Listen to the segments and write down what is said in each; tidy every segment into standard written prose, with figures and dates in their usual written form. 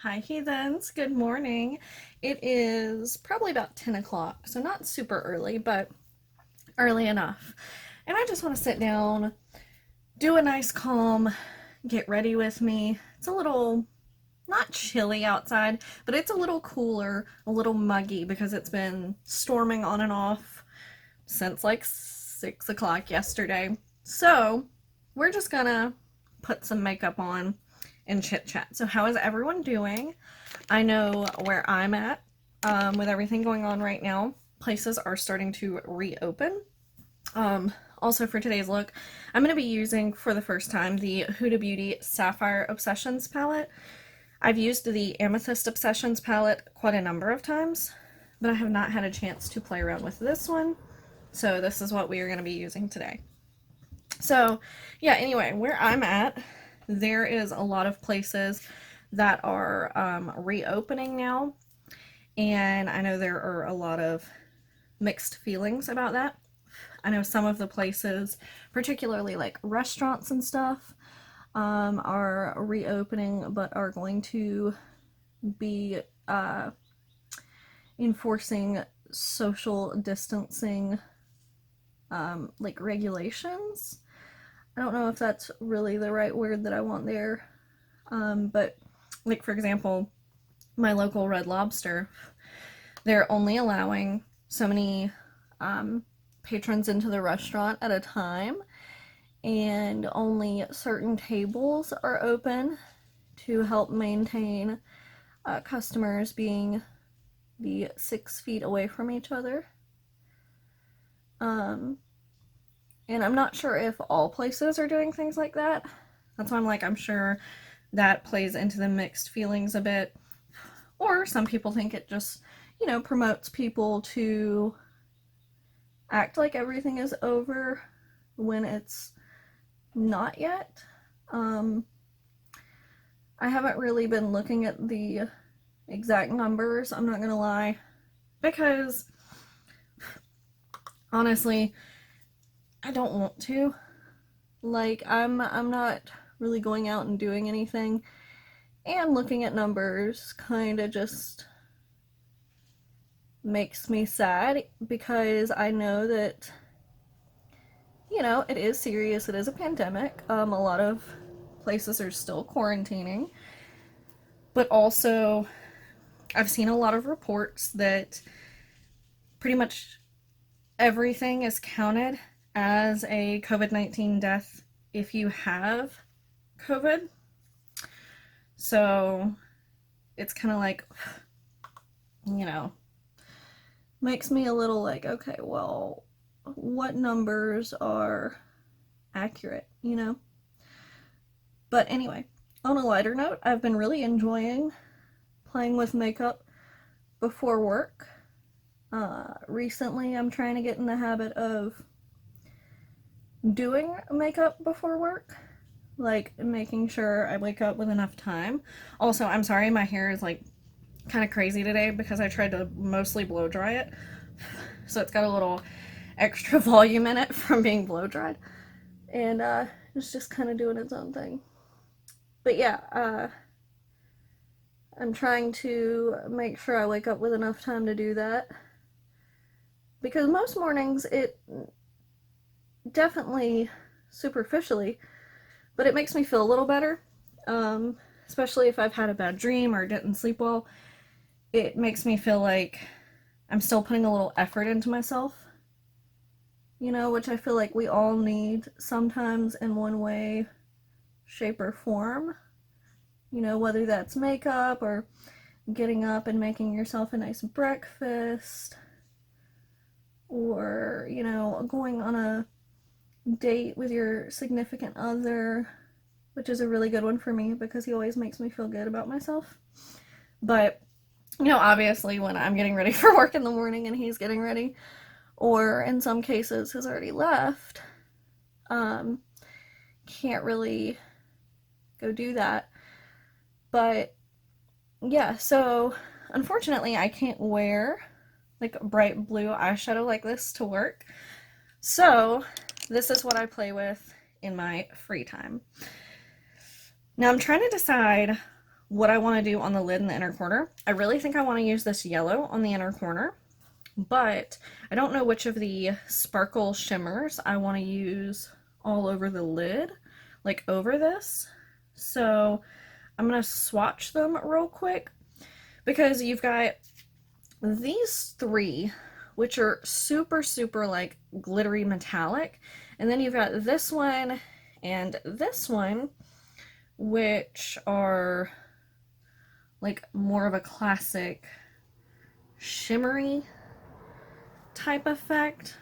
Hi heathens, good morning. It is probably about 10 o'clock, so not super early, but early enough. And I just want to sit down, do a nice calm, get ready with me. It's a little, not chilly outside, but it's a little cooler, a little muggy because it's been storming on and off since like 6 o'clock yesterday. So we're just gonna put some makeup on and chit chat. So how is everyone doing? I know where I'm at with everything going on right now. Places are starting to reopen. Also for today's look, I'm going to be using for the first time the Huda Beauty Sapphire Obsessions palette. I've used the Amethyst Obsessions palette quite a number of times, but I have not had a chance to play around with this one. So this is what we are going to be using today. So yeah, anyway, where I'm at, there is a lot of places that are reopening now, and I know there are a lot of mixed feelings about that. I know some of the places, particularly like restaurants and stuff, are reopening but are going to be enforcing social distancing like regulations. I don't know if that's really the right word that I want there. But like for example, my local Red Lobster, they're only allowing so many patrons into the restaurant at a time, and only certain tables are open to help maintain customers being the 6 feet away from each other. And I'm not sure if all places are doing things like that. That's why I'm like, I'm sure that plays into the mixed feelings a bit. Or some people think it just, promotes people to act like everything is over when it's not yet. I haven't really been looking at the exact numbers, I'm not gonna lie, because honestly, I don't want to. Like, I'm not really going out and doing anything, and looking at numbers kind of just makes me sad because I know that, it is serious. It is a pandemic. A lot of places are still quarantining, but also I've seen a lot of reports that pretty much everything is counted as a COVID-19 death if you have COVID. So it's kind of like, you know, makes me a little like, okay, well, what numbers are accurate? But anyway, on a lighter note, I've been really enjoying playing with makeup before work. Recently, I'm trying to get in the habit of doing makeup before work, like making sure I wake up with enough time. Also, I'm sorry, my hair is like kind of crazy today because I tried to mostly blow dry it, so it's got a little extra volume in it from being blow dried, and it's just kind of doing its own thing. But yeah, I'm trying to make sure I wake up with enough time to do that, because most mornings it definitely superficially, but it makes me feel a little better. Especially if I've had a bad dream or didn't sleep well, it makes me feel like I'm still putting a little effort into myself, which I feel like we all need sometimes in one way, shape, or form. Whether that's makeup or getting up and making yourself a nice breakfast, or, going on a date with your significant other, which is a really good one for me because he always makes me feel good about myself. But, obviously when I'm getting ready for work in the morning and he's getting ready, or in some cases has already left, can't really go do that. But yeah, so unfortunately I can't wear like bright blue eyeshadow like this to work. So this is what I play with in my free time. Now I'm trying to decide what I want to do on the lid in the inner corner. I really think I want to use this yellow on the inner corner, but I don't know which of the sparkle shimmers I want to use all over the lid, like over this. So I'm going to swatch them real quick, because you've got these three, which are super, super like glittery metallic. And then you've got this one and this one, which are like more of a classic shimmery type effect.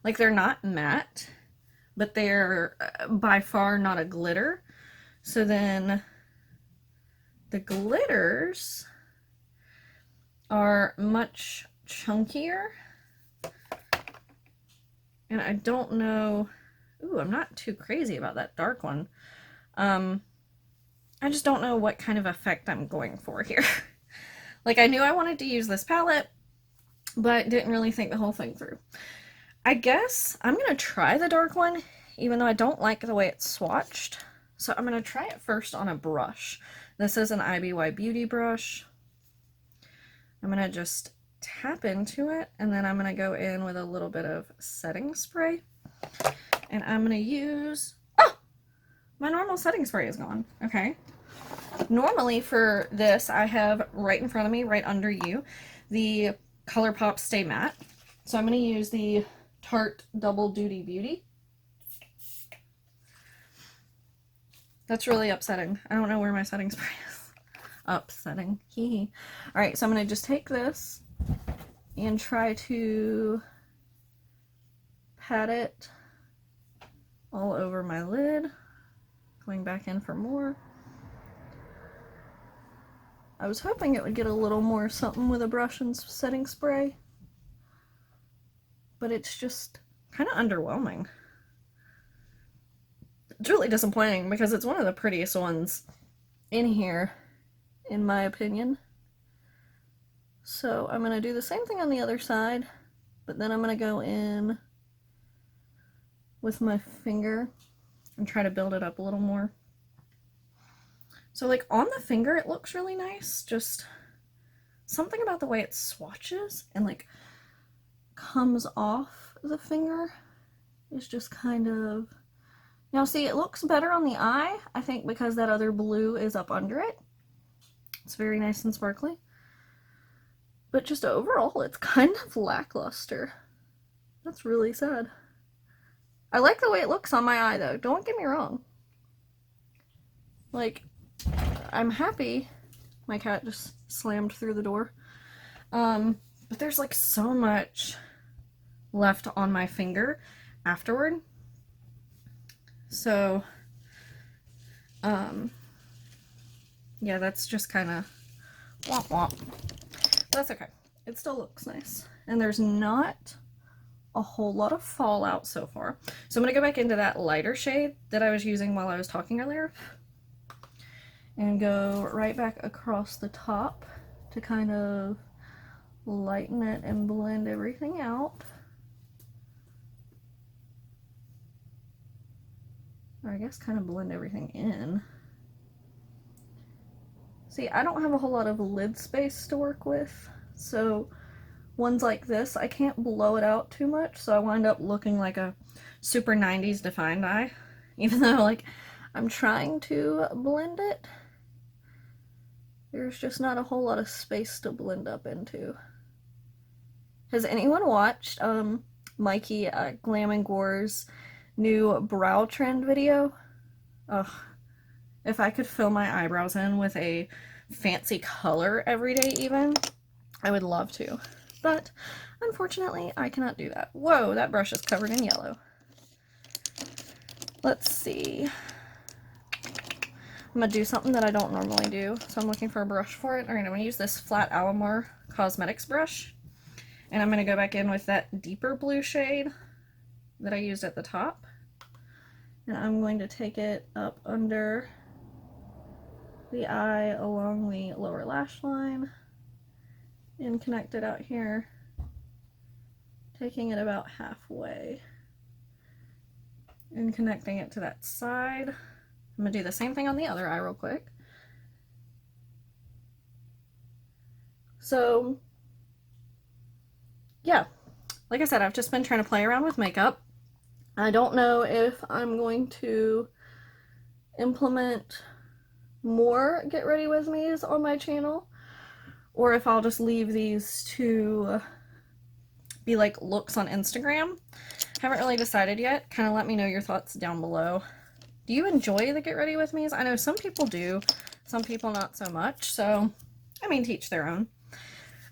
Like they're not matte, but they're by far not a glitter. So then the glitters are much chunkier. And I don't know, ooh, I'm not too crazy about that dark one. I just don't know what kind of effect I'm going for here. Like, I knew I wanted to use this palette, but didn't really think the whole thing through. I guess I'm going to try the dark one, even though I don't like the way it's swatched. So I'm going to try it first on a brush. This is an IBY Beauty brush. I'm going to just tap into it, and then I'm going to go in with a little bit of setting spray. And I'm going to use... Oh! My normal setting spray is gone. Okay. Normally for this, I have right in front of me, right under you, the Colourpop Stay Matte. So I'm going to use the Tarte Double Duty Beauty. That's really upsetting. I don't know where my setting spray is. Upsetting. Hee. Alright, so I'm going to just take this and try to pat it all over my lid. Going back in for more. I was hoping it would get a little more something with a brush and setting spray, but it's just kind of underwhelming. It's really disappointing because it's one of the prettiest ones in here, in my opinion. So I'm going to do the same thing on the other side, but then I'm going to go in with my finger and try to build it up a little more. So like on the finger it looks really nice, just something about the way it swatches and like comes off the finger is just kind of, now see, it looks better on the eye, I think, because that other blue is up under it. It's very nice and sparkly. But just overall, it's kind of lackluster. That's really sad. I like the way it looks on my eye though, don't get me wrong. Like, I'm happy. My cat just slammed through the door. But there's like so much left on my finger afterward. So, yeah, that's just kind of womp womp. That's okay. It still looks nice. And there's not a whole lot of fallout so far. So I'm going to go back into that lighter shade that I was using while I was talking earlier. And go right back across the top to kind of lighten it and blend everything out. Or I guess kind of blend everything in. See, I don't have a whole lot of lid space to work with, so ones like this, I can't blow it out too much, so I wind up looking like a super 90s defined eye, even though, like, I'm trying to blend it. There's just not a whole lot of space to blend up into. Has anyone watched Mikey Glam & Gore's new brow trend video? Ugh. If I could fill my eyebrows in with a fancy color every day even, I would love to. But unfortunately, I cannot do that. Whoa, that brush is covered in yellow. Let's see. I'm going to do something that I don't normally do, so I'm looking for a brush for it. Alright, I'm going to use this Flat Alamar Cosmetics brush, and I'm going to go back in with that deeper blue shade that I used at the top, and I'm going to take it up under the eye along the lower lash line and connect it out here, taking it about halfway and connecting it to that side. I'm going to do the same thing on the other eye real quick. So yeah, like I said, I've just been trying to play around with makeup. I don't know if I'm going to implement more get ready with me's on my channel, or if I'll just leave these to be like looks on Instagram. Haven't really decided yet. Kind of let me know your thoughts down below. Do you enjoy the get ready with me's? I know some people do, some people not so much, so I mean, teach their own.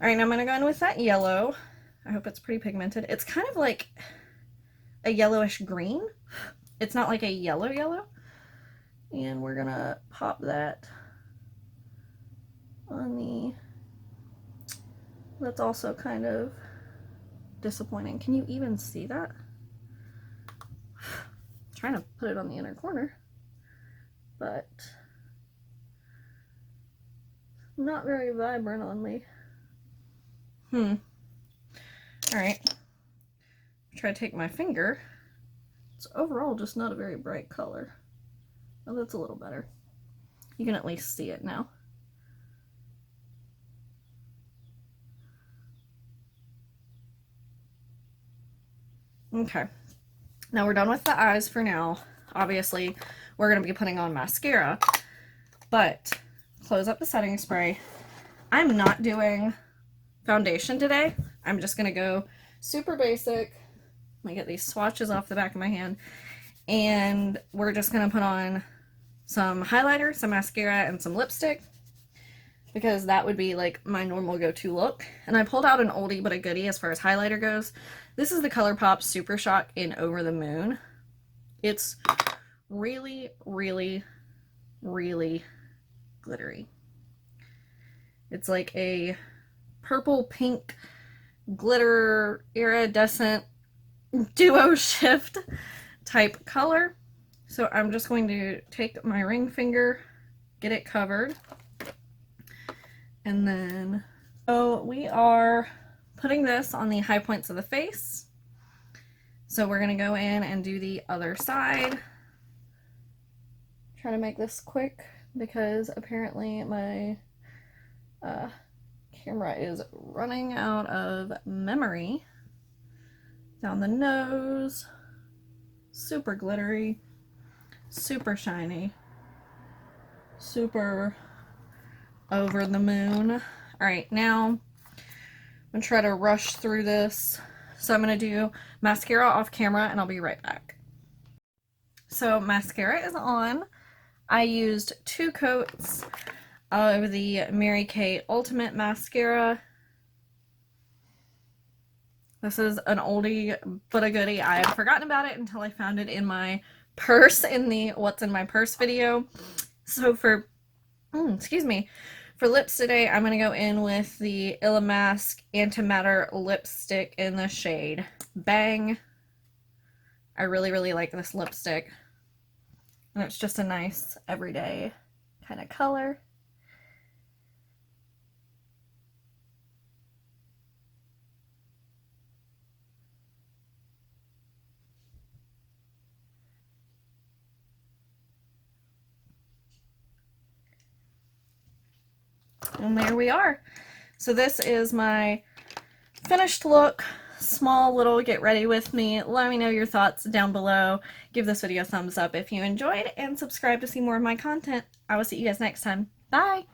All right, now I'm gonna go in with that yellow. I hope it's pretty pigmented. It's kind of like a yellowish green. It's not like a yellow yellow. And we're gonna pop that on the, that's also kind of disappointing. Can you even see that? I'm trying to put it on the inner corner, but not very vibrant on me. All right. Try to take my finger. It's overall just not a very bright color. Oh, that's a little better. You can at least see it now. Okay. Now we're done with the eyes for now. Obviously, we're going to be putting on mascara, but close up the setting spray. I'm not doing foundation today. I'm just going to go super basic. Let me get these swatches off the back of my hand. And we're just going to put on some highlighter, some mascara, and some lipstick, because that would be like my normal go-to look. And I pulled out an oldie but a goodie as far as highlighter goes. This is the Colourpop Super Shock in Over the Moon. It's really, really, really glittery. It's like a purple pink glitter iridescent duo shift type color. So I'm just going to take my ring finger, get it covered, and then, oh, we are putting this on the high points of the face. So we're going to go in and do the other side. Try to make this quick because apparently my camera is running out of memory. Down the nose, super glittery, super shiny, super over the moon. All right, now I'm gonna try to rush through this. So I'm gonna do mascara off camera and I'll be right back. So mascara is on. I used 2 coats of the Mary Kay Ultimate Mascara. This is an oldie but a goodie. I had forgotten about it until I found it in my purse in the what's in my purse video. So for, excuse me, for lips today, I'm going to go in with the Illamasqua Antimatter lipstick in the shade Bang. I really, really like this lipstick. And it's just a nice everyday kind of color. And there we are. So this is my finished look. Small little get ready with me. Let me know your thoughts down below. Give this video a thumbs up if you enjoyed, and subscribe to see more of my content. I will see you guys next time. Bye!